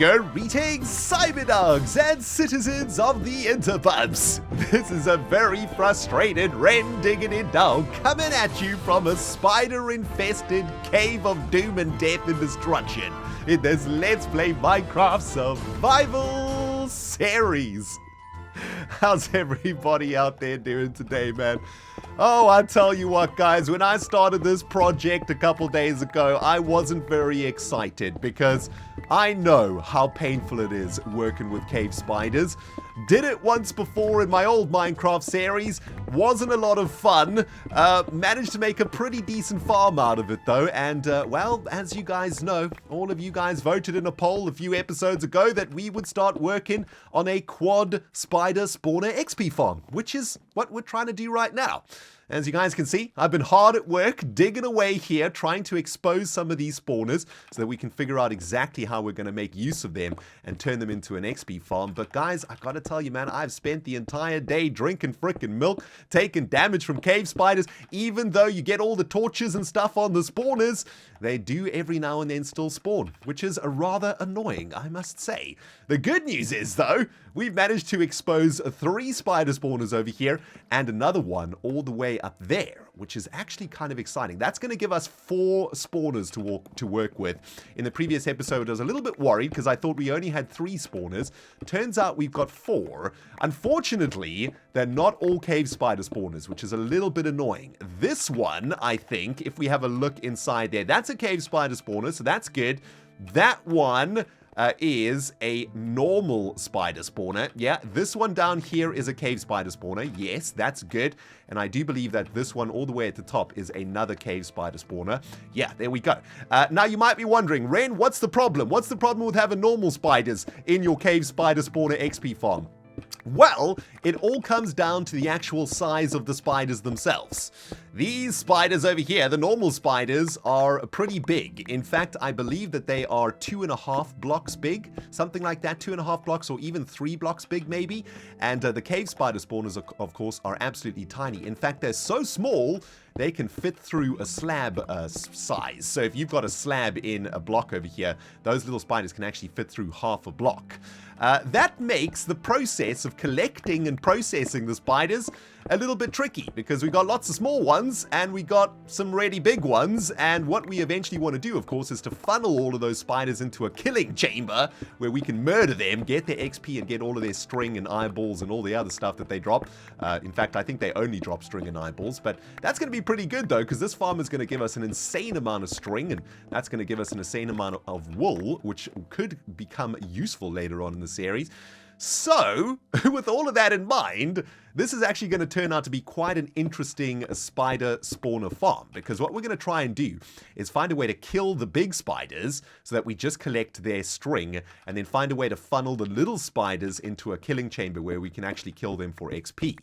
Greetings, Cyberdogs and citizens of the Interpubs. This is a very frustrated ReNDoG coming at you from a spider-infested cave of doom and death and destruction in this Let's Play Minecraft Survival series. How's everybody out there doing today, man? Oh, I tell you what, guys, when I started this project a couple days ago, I wasn't very excited because I know how painful it is working with cave spiders. Did it once before in my old Minecraft series, wasn't a lot of fun, managed to make a pretty decent farm out of it though, and well, as you guys know, all of you guys voted in a poll a few episodes ago that we would start working on a quad spider spawner XP farm, which is what we're trying to do right now. As you guys can see, I've been hard at work digging away here, trying to expose some of these spawners so that we can figure out exactly how we're going to make use of them and turn them into an XP farm. But guys, I've got to tell you, man, I've spent the entire day drinking frickin' milk, taking damage from cave spiders. Even though you get all the torches and stuff on the spawners, they do every now and then still spawn, which is rather annoying, I must say. The good news is, though, we've managed to expose 3 spider spawners over here and another one all the way up there, which is actually kind of exciting. That's going to give us 4 spawners to work with. In the previous episode, I was a little bit worried because I thought we only had 3 spawners. Turns out we've got 4. Unfortunately, they're not all cave spider spawners, which is a little bit annoying. This one, I think, if we have a look inside there, that's a cave spider spawner, so that's good. That one is a normal spider spawner. Yeah, this one down here is a cave spider spawner. Yes, that's good. And I do believe that this one all the way at the top is another cave spider spawner. Yeah, there we go. Now you might be wondering, Ren, what's the problem? What's the problem with having normal spiders in your cave spider spawner XP farm? Well, it all comes down to the actual size of the spiders themselves. These spiders over here, the normal spiders, are pretty big. In fact, I believe that they are 2.5 blocks big, something like that, 2.5 blocks or even 3 blocks big maybe. And the cave spider spawners, of course, are absolutely tiny. In fact, they're so small, they can fit through a slab size. So if you've got a slab in a block over here, those little spiders can actually fit through half a block. That makes the process of collecting and processing the spiders a little bit tricky because we got lots of small ones and we got some really big ones, and what we eventually want to do, of course, is to funnel all of those spiders into a killing chamber where we can murder them, get their XP and get all of their string and eyeballs and all the other stuff that they drop. In fact, I think they only drop string and eyeballs, but that's going to be pretty good though, because this farm is going to give us an insane amount of string, and that's going to give us an insane amount of wool, which could become useful later on in the series. So, with all of that in mind, this is actually going to turn out to be quite an interesting spider spawner farm, because what we're going to try and do is find a way to kill the big spiders so that we just collect their string, and then find a way to funnel the little spiders into a killing chamber where we can actually kill them for XP.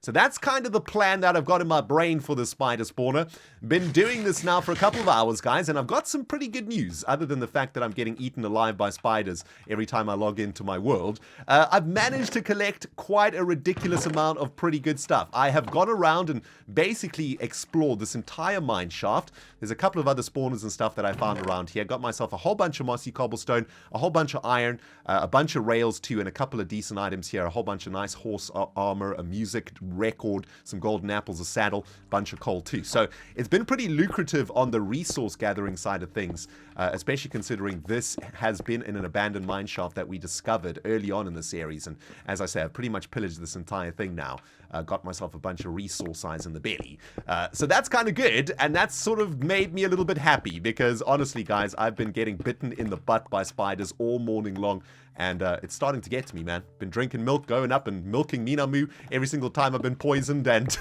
So that's kind of the plan that I've got in my brain for the spider spawner. Been doing this now for a couple of hours, guys, and I've got some pretty good news, other than the fact that I'm getting eaten alive by spiders every time I log into my world. I've managed to collect quite a ridiculous amount of pretty good stuff. I have gone around and basically explored this entire mine shaft. There's a couple of other spawners and stuff that I found around here. Got myself a whole bunch of mossy cobblestone, a whole bunch of iron, a bunch of rails too, and a couple of decent items here. A whole bunch of nice horse armor, a music record, some golden apples, a saddle, bunch of coal too. So it's been pretty lucrative on the resource gathering side of things, especially considering this has been in an abandoned mine shaft that we discovered early on in the series. And as I say, I've pretty much pillaged this entire thing now. Got myself a bunch of resource eyes in the belly. So that's kind of good, and that's sort of made me a little bit happy, because honestly, guys, I've been getting bitten in the butt by spiders all morning long, and it's starting to get to me, man. Been drinking milk, going up and milking Minamu every single time I've been poisoned, and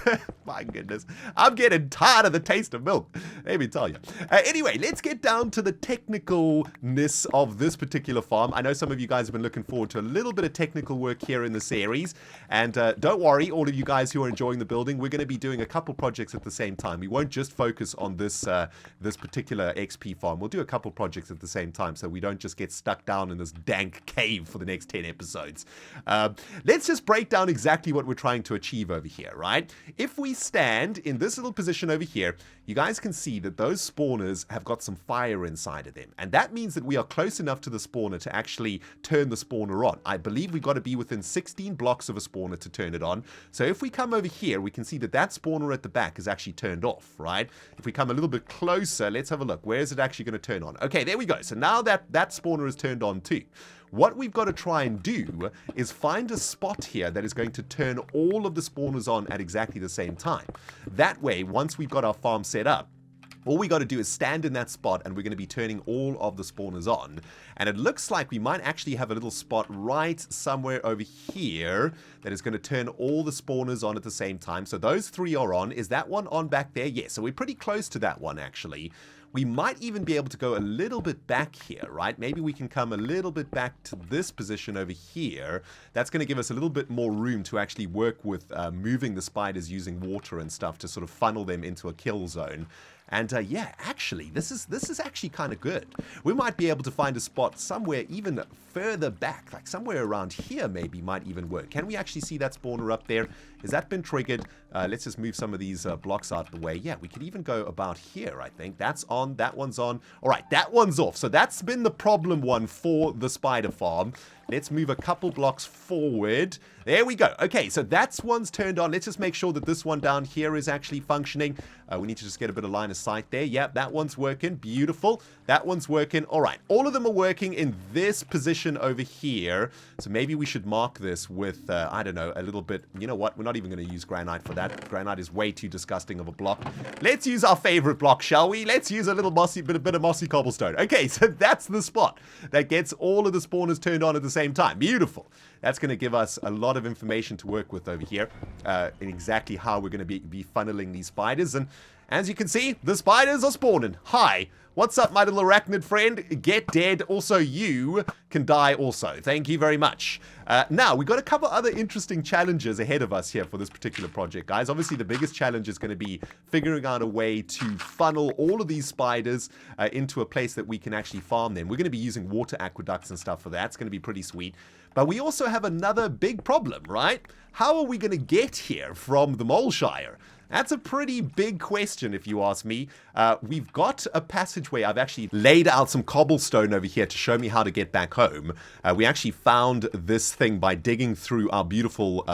my goodness, I'm getting tired of the taste of milk, let me tell you. Anyway, let's get down to the technicalness of this particular farm. I know some of you guys have been looking forward to a little bit of technical work here in the series, and don't worry, all of you you guys who are enjoying the building, we're going to be doing a couple projects at the same time. We won't just focus on this this particular XP farm. We'll do a couple projects at the same time so we don't just get stuck down in this dank cave for the next 10 episodes. Let's just break down exactly what we're trying to achieve over here, right? If we stand in this little position over here, you guys can see that those spawners have got some fire inside of them. And that means that we are close enough to the spawner to actually turn the spawner on. I believe we've got to be within 16 blocks of a spawner to turn it on. So if we come over here, we can see that that spawner at the back is actually turned off, right? If we come a little bit closer, let's have a look. Where is it actually going to turn on? Okay, there we go. So now that spawner is turned on too. What we've got to try and do is find a spot here that is going to turn all of the spawners on at exactly the same time. That way, once we've got our farm set up, all we got to do is stand in that spot and we're going to be turning all of the spawners on. And it looks like we might actually have a little spot right somewhere over here that is going to turn all the spawners on at the same time. So those three are on. Is that one on back there? Yes, so we're pretty close to that one actually. We might even be able to go a little bit back here, right? Maybe we can come a little bit back to this position over here. That's going to give us a little bit more room to actually work with moving the spiders using water and stuff to sort of funnel them into a kill zone. And yeah, actually, this is actually kind of good. We might be able to find a spot somewhere even further back, like somewhere around here maybe might even work. Can we actually see that spawner up there? Has that been triggered? Let's just move some of these blocks out of the way. Yeah, we could even go about here, I think. That's on, that one's on. All right, that one's off. So that's been the problem one for the spider farm. Let's move a couple blocks forward. There we go. Okay, so that's one's turned on. Let's just make sure that this one down here is actually functioning. We need to just get a bit of line of sight there. Yep, that one's working. Beautiful. That one's working. All right, all of them are working in this position over here. So maybe we should mark this with, I don't know, a little bit. You know what? We're not even going to use granite for that. Granite is way too disgusting of a block. Let's use our favorite block, shall we? Let's use a little mossy, bit of mossy cobblestone. Okay, so that's the spot that gets all of the spawners turned on at the same time. Beautiful. That's going to give us a lot of information to work with over here in exactly how we're going to be funneling these spiders. And as you can see, the spiders are spawning. Hi. What's up, my little arachnid friend? Get dead. Also, you can die also. Thank you very much. Now, we've got a couple other interesting challenges ahead of us here for this particular project, guys. Obviously, the biggest challenge is going to be figuring out a way to funnel all of these spiders into a place that we can actually farm them. We're going to be using water aqueducts and stuff for that. It's going to be pretty sweet. But we also have another big problem, right? How are we going to get here from the Moleshire? That's a pretty big question, if you ask me. We've got a passageway. I've actually laid out some cobblestone over here to show me how to get back home. We actually found this thing by digging through our beautiful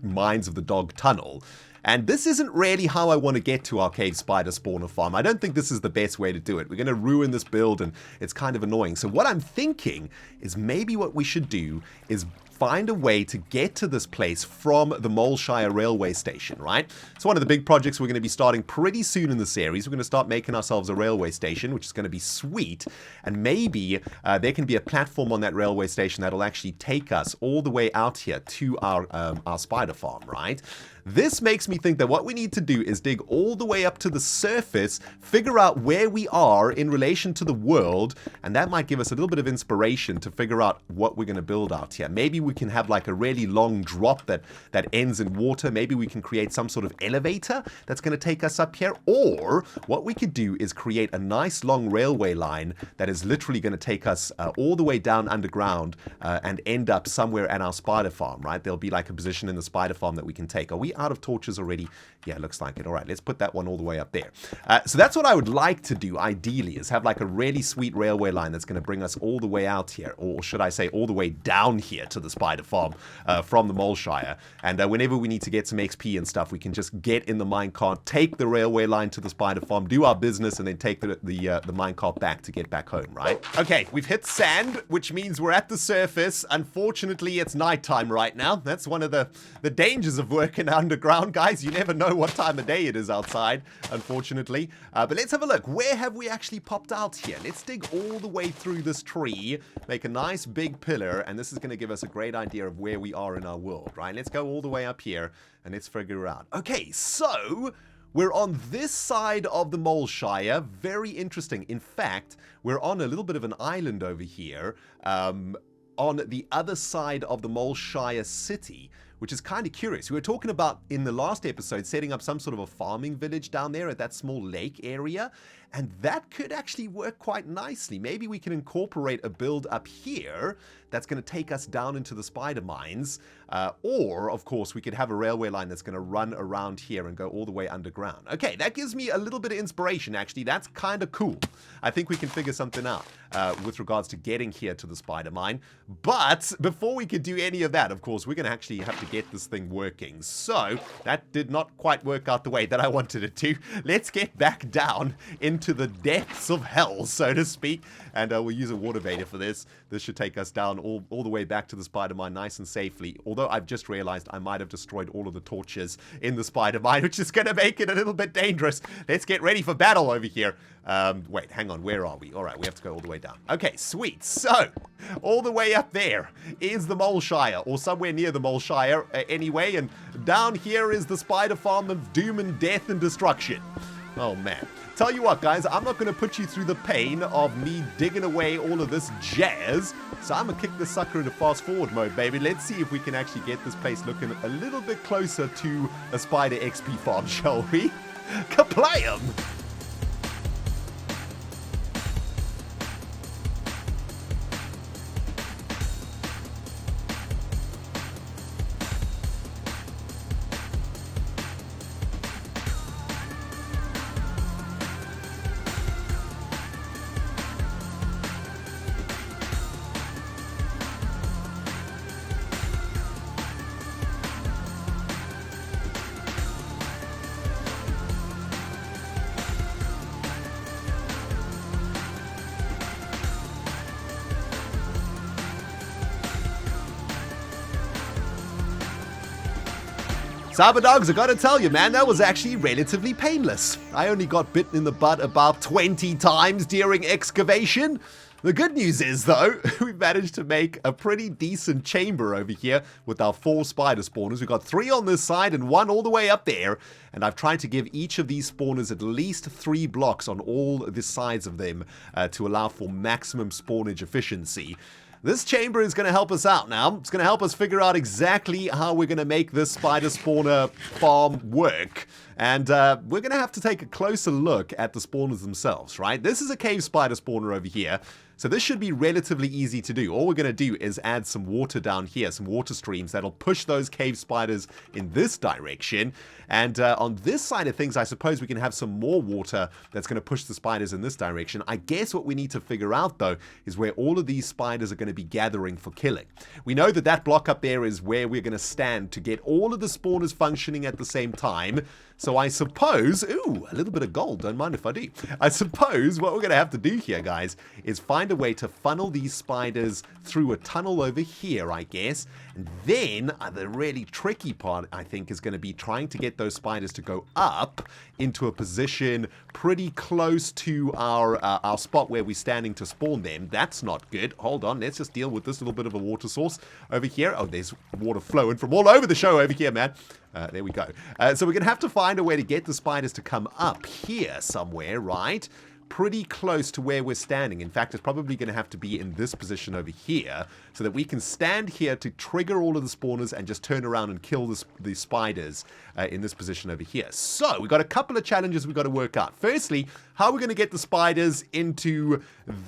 Mines of the Dog tunnel. And this isn't really how I want to get to our cave spider spawner farm. I don't think this is the best way to do it. We're going to ruin this build and it's kind of annoying. So what I'm thinking is maybe what we should do is find a way to get to this place from the Moleshire railway station, right? It's one of the big projects we're going to be starting pretty soon in the series. We're going to start making ourselves a railway station, which is going to be sweet. And maybe there can be a platform on that railway station that'll actually take us all the way out here to our spider farm, right? This makes me think that what we need to do is dig all the way up to the surface, figure out where we are in relation to the world, and that might give us a little bit of inspiration to figure out what we're going to build out here. Maybe we can have like a really long drop that ends in water. Maybe we can create some sort of elevator that's going to take us up here. Or what we could do is create a nice long railway line that is literally going to take us all the way down underground and end up somewhere at our spider farm, right? There'll be like a position in the spider farm that we can take. Are we out of torches already? Yeah, looks like it. All right, let's put that one all the way up there. So that's what I would like to do, ideally, is have like a really sweet railway line that's going to bring us all the way out here, or should I say all the way down here to the spider farm from the Moleshire. And whenever we need to get some XP and stuff, we can just get in the minecart, take the railway line to the spider farm, do our business, and then take the minecart back to get back home, right? Okay, we've hit sand, which means we're at the surface. Unfortunately, it's nighttime right now. That's one of the dangers of working underground, guys. You never know what time of day it is outside, unfortunately. But let's have a look. Where have we actually popped out here? Let's dig all the way through this tree, make a nice big pillar, and this is going to give us a great idea of where we are in our world, right? Let's go all the way up here, and let's figure out. Okay, so we're on this side of the Moleshire. Very interesting. In fact, we're on a little bit of an island over here. On the other side of the Moleshire city, which is kind of curious. We were talking about, in the last episode, setting up some sort of a farming village down there at that small lake area, and that could actually work quite nicely. Maybe we can incorporate a build up here that's going to take us down into the spider mines, or, of course, we could have a railway line that's going to run around here and go all the way underground. Okay, that gives me a little bit of inspiration, actually. That's kind of cool. I think we can figure something out with regards to getting here to the spider mine. But before we could do any of that, of course, we're going to actually have to get this thing working. So that did not quite work out the way that I wanted it to. Let's get back down into the depths of hell, so to speak. And we'll use a water vader for this. This should take us down all the way back to the spider mine nice and safely. Although I've just realized I might have destroyed all of the torches in the spider mine, which is going to make it a little bit dangerous. Let's get ready for battle over here. Wait, hang on. Where are we? All right, we have to go all the way down. Okay, sweet. So, all the way up there is the Moleshire, or somewhere near the Moleshire anyway. And down here is the spider farm of doom and death and destruction. Oh, man. Tell you what, guys, I'm not going to put you through the pain of me digging away all of this jazz. So I'm going to kick this sucker into fast forward mode, baby. Let's see if we can actually get this place looking a little bit closer to a spider XP farm, shall we? Kaplayum! Cyberdogs, I gotta tell you, man, that was actually relatively painless. I only got bitten in the butt about 20 times during excavation. The good news is, though, we've managed to make a pretty decent chamber over here with our 4 spider spawners. We've got 3 on this side and 1 all the way up there. And I've tried to give each of these spawners at least 3 blocks on all the sides of them to allow for maximum spawnage efficiency. This chamber is going to help us out now. It's going to help us figure out exactly how we're going to make this spider spawner farm work. And we're going to have to take a closer look at the spawners themselves, right? This is a cave spider spawner over here. So this should be relatively easy to do. All we're going to do is add some water down here, some water streams that'll push those cave spiders in this direction. And on this side of things, I suppose we can have some more water that's going to push the spiders in this direction. I guess what we need to figure out, though, is where all of these spiders are going to be gathering for killing. We know that that block up there is where we're going to stand to get all of the spawners functioning at the same time. So I suppose, ooh, a little bit of gold, don't mind if I do. I suppose what we're going to have to do here, guys, is find a way to funnel these spiders through a tunnel over here, I guess. And then the really tricky part, I think, is going to be trying to get those spiders to go up into a position pretty close to our spot where we're standing to spawn them. That's not good. Hold on, let's just deal with this little bit of a water source over here. Oh, there's water flowing from all over the show over here, man. There we go. So we're going to have to find a way to get the spiders to come up here somewhere, right? Pretty close to where we're standing. In fact, it's probably going to have to be in this position over here so that we can stand here to trigger all of the spawners and just turn around and kill the spiders in this position over here. So we've got a couple of challenges we've got to work out. Firstly, how are we going to get the spiders into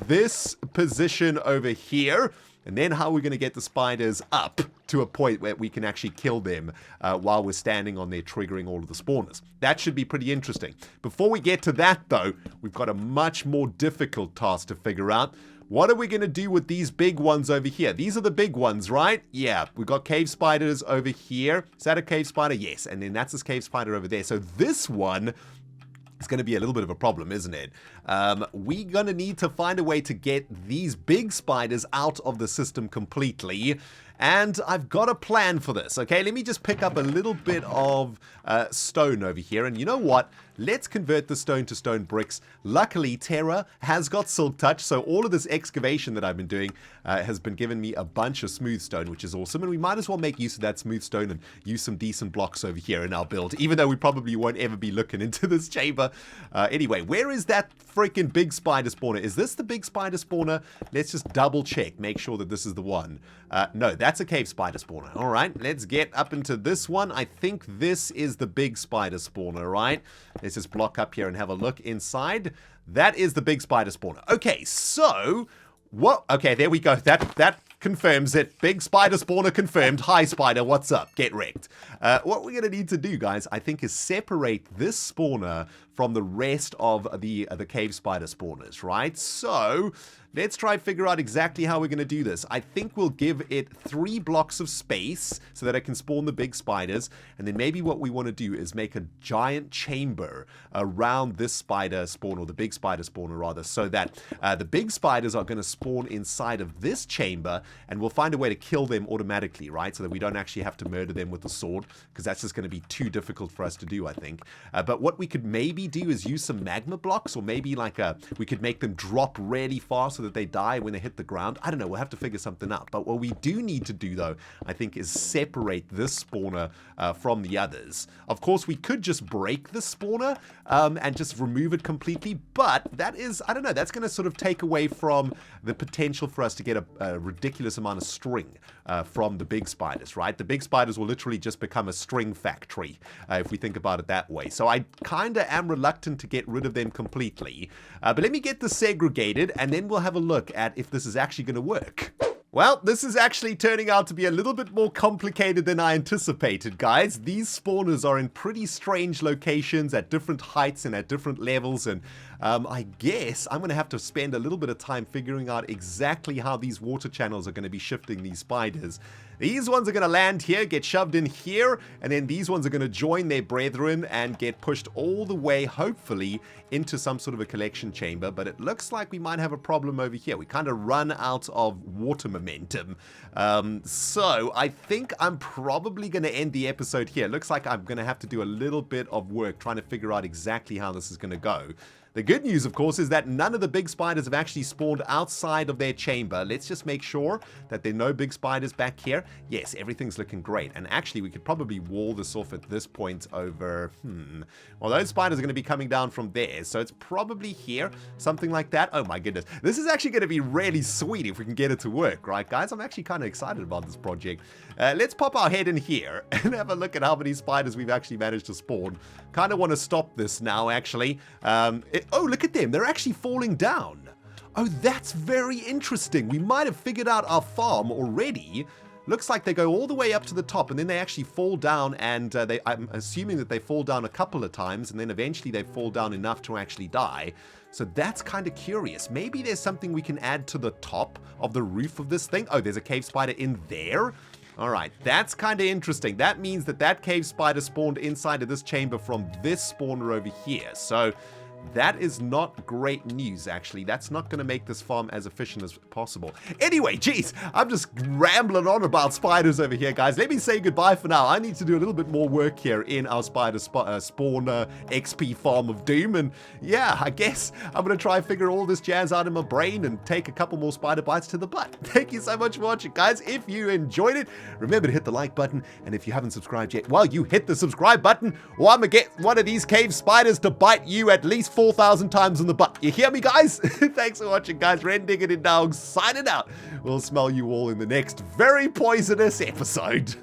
this position over here? And then how are we going to get the spiders up to a point where we can actually kill them while we're standing on there triggering all of the spawners. That should be pretty interesting. Before we get to that, though, we've got a much more difficult task to figure out. What are we going to do with these big ones over here? These are the big ones, right? Yeah, we've got cave spiders over here. Is that a cave spider? Yes, and then that's this cave spider over there. So this one... it's going to be a little bit of a problem, isn't it? We're going to need to find a way to get these big spiders out of the system completely. And I've got a plan for this, okay? Let me just pick up a little bit of stone over here. And you know what? Let's convert the stone to stone bricks. Luckily, Terra has got Silk Touch, so all of this excavation that I've been doing has been giving me a bunch of smooth stone, which is awesome. And we might as well make use of that smooth stone and use some decent blocks over here in our build, even though we probably won't ever be looking into this chamber. Anyway, where is that freaking big spider spawner? Is this the big spider spawner? Let's just double check, make sure that this is the one. No, that that's a cave spider spawner. All right, let's get up into this one. I think this is the big spider spawner, right? Let's just block up here and have a look inside. That is the big spider spawner. Okay, so what? Okay, there we go. That confirms it. Big spider spawner confirmed. Hi, spider. What's up? Get wrecked. What we're going to need to do, guys, I think, is separate this spawner from the rest of the cave spider spawners, right? So let's try and figure out exactly how we're going to do this. I think we'll give it 3 blocks of space so that it can spawn the big spiders. And then maybe what we want to do is make a giant chamber around this spider spawn, or the big spider spawner rather, so that the big spiders are going to spawn inside of this chamber, and we'll find a way to kill them automatically, right? So that we don't actually have to murder them with the sword, because that's just going to be too difficult for us to do, I think. But what we could maybe do is use some magma blocks, or maybe like we could make them drop really fast so that they die when they hit the ground. I don't know, we'll have to figure something out. But what we do need to do, though, I think, is separate this spawner from the others. Of course, we could just break the spawner and just remove it completely, but that is, I don't know, that's going to sort of take away from the potential for us to get a ridiculous amount of string from the big spiders, right? The big spiders will literally just become a string factory if we think about it that way. So I kind of am reluctant to get rid of them completely. But let me get this segregated, and then we'll have a look at if this is actually going to work. Well, this is actually turning out to be a little bit more complicated than I anticipated, guys. These spawners are in pretty strange locations at different heights and at different levels, and I guess I'm going to have to spend a little bit of time figuring out exactly how these water channels are going to be shifting these spiders. These ones are going to land here, get shoved in here, and then these ones are going to join their brethren and get pushed all the way, hopefully, into some sort of a collection chamber. But it looks like we might have a problem over here. We kind of run out of water momentum. So I think I'm probably going to end the episode here. It looks like I'm going to have to do a little bit of work trying to figure out exactly how this is going to go. The good news, of course, is that none of the big spiders have actually spawned outside of their chamber. Let's just make sure that there are no big spiders back here. Yes, everything's looking great. And actually, we could probably wall this off at this point over... Well, those spiders are going to be coming down from there. So it's probably here, something like that. Oh my goodness. This is actually going to be really sweet if we can get it to work, right, guys? I'm actually kind of excited about this project. Let's pop our head in here and have a look at how many spiders we've actually managed to spawn. Kind of want to stop this now, actually. Oh, look at them. They're actually falling down. Oh, that's very interesting. We might have figured out our farm already. Looks like they go all the way up to the top, and then they actually fall down, and I'm assuming that they fall down a couple of times, and then eventually they fall down enough to actually die. So that's kind of curious. Maybe there's something we can add to the top of the roof of this thing. Oh, there's a cave spider in there. All right, that's kind of interesting. That means that that cave spider spawned inside of this chamber from this spawner over here. So that is not great news, actually. That's not going to make this farm as efficient as possible. Anyway, geez, I'm just rambling on about spiders over here, guys. Let me say goodbye for now. I need to do a little bit more work here in our spider spawner XP farm of doom. And yeah, I guess I'm going to try and figure all this jazz out in my brain and take a couple more spider bites to the butt. Thank you so much for watching, guys. If you enjoyed it, remember to hit the like button. And if you haven't subscribed yet, well, you hit the subscribe button, or I'm going to get one of these cave spiders to bite you at least 4,000 times in the butt. You hear me, guys? Thanks for watching, guys. ReNDoG signing out. We'll smell you all in the next very poisonous episode.